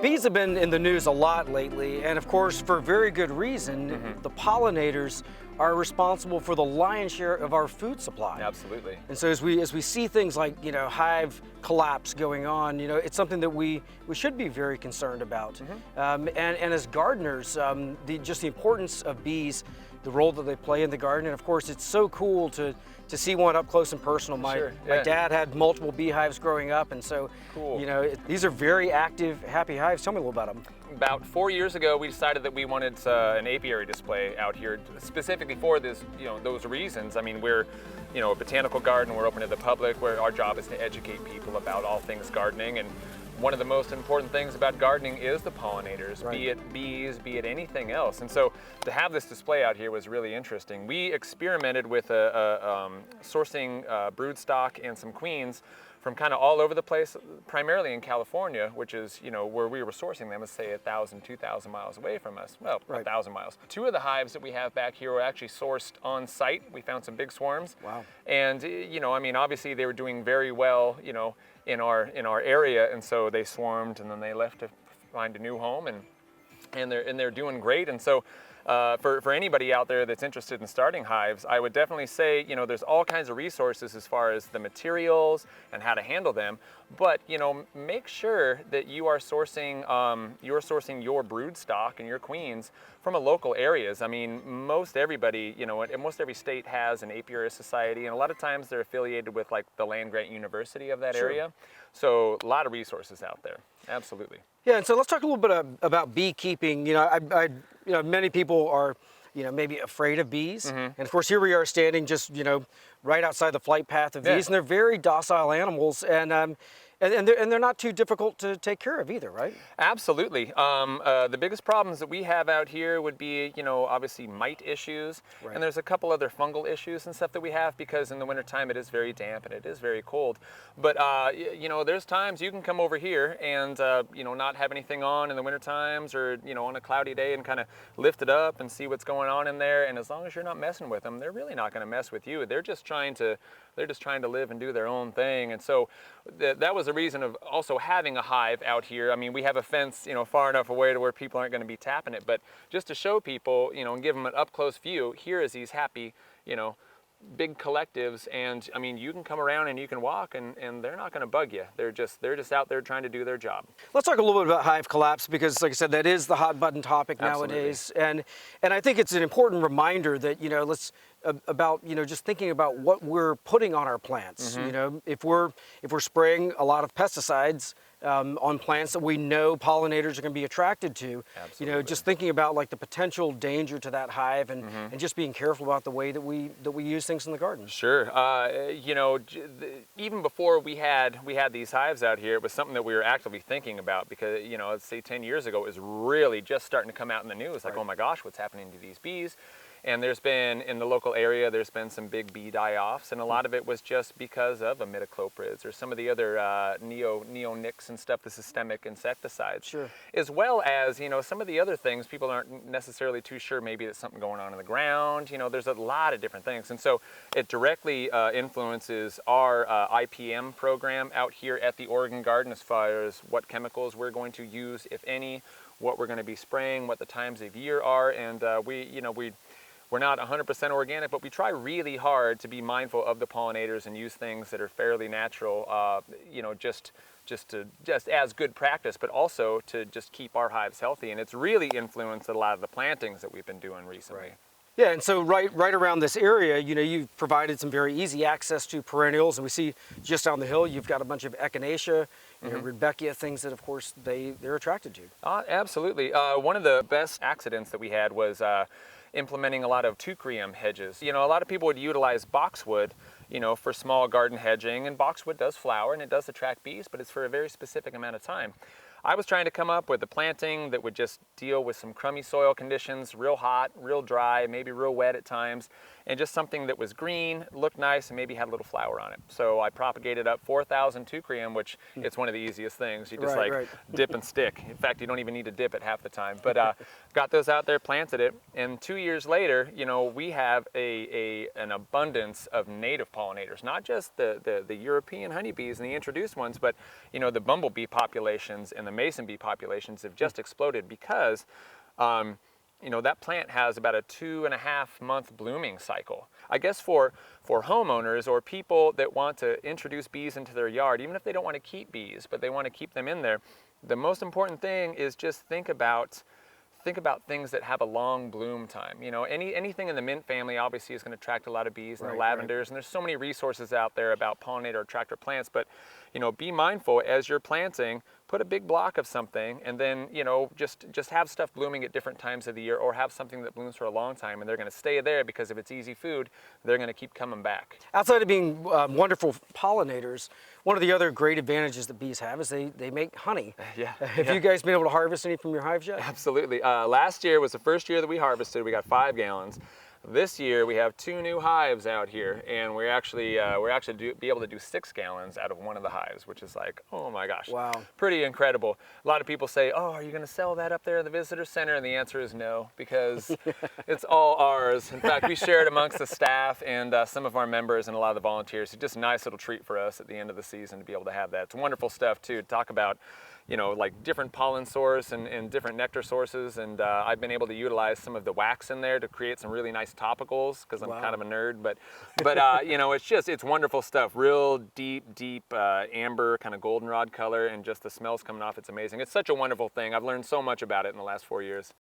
Bees have been in the news a lot lately, and of course, for very good reason. The pollinators are responsible for the lion's share of our food supply. Absolutely. And so as we see things like, hive collapse going on, it's something that we should be very concerned about. And as gardeners, just the importance of bees, the role that they play in the garden, and of course, it's so cool to see one up close and personal. My dad had multiple beehives growing up, and so these are very active, happy hives. Tell me a little about them. About 4 years ago, we decided that we wanted an apiary display out here, specifically for this, those reasons. I mean, we're, a botanical garden. We're open to the public. Where our job is to educate people about all things gardening. And one of the most important things about gardening is the pollinators, be it bees, be it anything else. And so to have this display out here was really interesting. We experimented with sourcing broodstock and some queens from kind of all over the place, primarily in California, which is, where we were sourcing them, is say 1,000, 2,000 miles away from us. Well, 1,000 miles. 2 of the hives that we have back here were actually sourced on site. We found some big swarms. Wow. And, obviously they were doing very well, in our area, and so they swarmed, and then they left to find a new home, and they're doing great. And so for anybody out there that's interested in starting hives, I would definitely say, there's all kinds of resources as far as the materials and how to handle them, but make sure that you are sourcing your brood stock and your queens from a local areas. I mean, most everybody, most every state has an apiary society, and a lot of times they're affiliated with like the land-grant university of that area. So a lot of resources out there. Absolutely. Yeah, and so let's talk a little bit about beekeeping. Many people are, maybe afraid of bees, and of course here we are standing just, right outside the flight path of bees, and they're very docile animals, and they're not too difficult to take care of either, right? Absolutely. The biggest problems that we have out here would be, obviously mite issues, and there's a couple other fungal issues and stuff that we have because in the wintertime it is very damp and it is very cold. But, there's times you can come over here and, not have anything on in the winter times or, on a cloudy day and kind of lift it up and see what's going on in there. And as long as you're not messing with them, they're really not going to mess with you. They're just trying to live and do their own thing. And so that was the reason of also having a hive out here. I mean, we have a fence, far enough away to where people aren't going to be tapping it, but just to show people, and give them an up-close view, here is these happy, big collectives, and I mean, you can come around and you can walk and they're not going to bug you. They're just out there trying to do their job. Let's talk a little bit about hive collapse because, like I said, that is the hot button topic nowadays. And I think it's an important reminder that, just thinking about what we're putting on our plants. If we're spraying a lot of pesticides on plants that we know pollinators are going to be attracted to, just thinking about like the potential danger to that hive and just being careful about the way that we use things in the garden. Sure. Even before we had these hives out here, it was something that we were actively thinking about because, let's say 10 years ago, it was really just starting to come out in the news, like, oh my gosh, what's happening to these bees? And there's been, in the local area, there's been some big bee die-offs, and a lot of it was just because of imidacloprids or some of the other neonics and stuff, the systemic insecticides. As well as, some of the other things people aren't necessarily too sure, maybe there's something going on in the ground, there's a lot of different things. And so it directly influences our IPM program out here at the Oregon Garden as far as what chemicals we're going to use, if any, what we're going to be spraying, what the times of year are, and we're not 100% organic, but we try really hard to be mindful of the pollinators and use things that are fairly natural, just as good practice, but also to just keep our hives healthy. And it's really influenced a lot of the plantings that we've been doing recently. Yeah, and so right around this area, you've provided some very easy access to perennials, and we see just down the hill you've got a bunch of echinacea, rudbeckia, things that of course they're attracted to. Absolutely. One of the best accidents that we had was implementing a lot of teucrium hedges. A lot of people would utilize boxwood, for small garden hedging, and boxwood does flower and it does attract bees, but it's for a very specific amount of time. I was trying to come up with a planting that would just deal with some crummy soil conditions, real hot, real dry, maybe real wet at times, and just something that was green, looked nice, and maybe had a little flower on it. So I propagated up 4,000 teucrium, which it's one of the easiest things. You just dip and stick. In fact, you don't even need to dip it half the time. But got those out there, planted it, and 2 years later, you know, we have an abundance of native pollinators, not just the European honeybees and the introduced ones, but you know, the bumblebee populations and the mason bee populations have just exploded because you know, that plant has about a 2.5 month blooming cycle. I guess for homeowners or people that want to introduce bees into their yard, even if they don't want to keep bees, but they want to keep them in there, the most important thing is just think about things that have a long bloom time. You know, anything in the mint family obviously is going to attract a lot of bees, and the lavenders, and there's so many resources out there about pollinator attractor plants, but you know, be mindful as you're planting, put a big block of something, and then, you know, just have stuff blooming at different times of the year, or have something that blooms for a long time, and they're going to stay there because if it's easy food, they're going to keep coming back. Outside of being wonderful pollinators, one of the other great advantages that bees have is they make honey. Yeah. Have you guys been able to harvest any from your hives yet? Absolutely. Last year was the first year that we harvested. We got 5 gallons. This year we have 2 new hives out here, and we're actually be able to do 6 gallons out of one of the hives, which is like, oh my gosh, wow, pretty incredible. A lot of people say, oh, are you going to sell that up there in the visitor center? And the answer is no, because it's all ours. In fact, we share it amongst the staff and some of our members and a lot of the volunteers. It's just a nice little treat for us at the end of the season to be able to have that. It's wonderful stuff too. To talk about, you know, like different pollen source and different nectar sources, and I've been able to utilize some of the wax in there to create some really nice topicals because I'm kind of a nerd, but you know, it's wonderful stuff. Real deep amber kind of goldenrod color, and just the smells coming off, it's amazing. It's such a wonderful thing. I've learned so much about it in the last 4 years.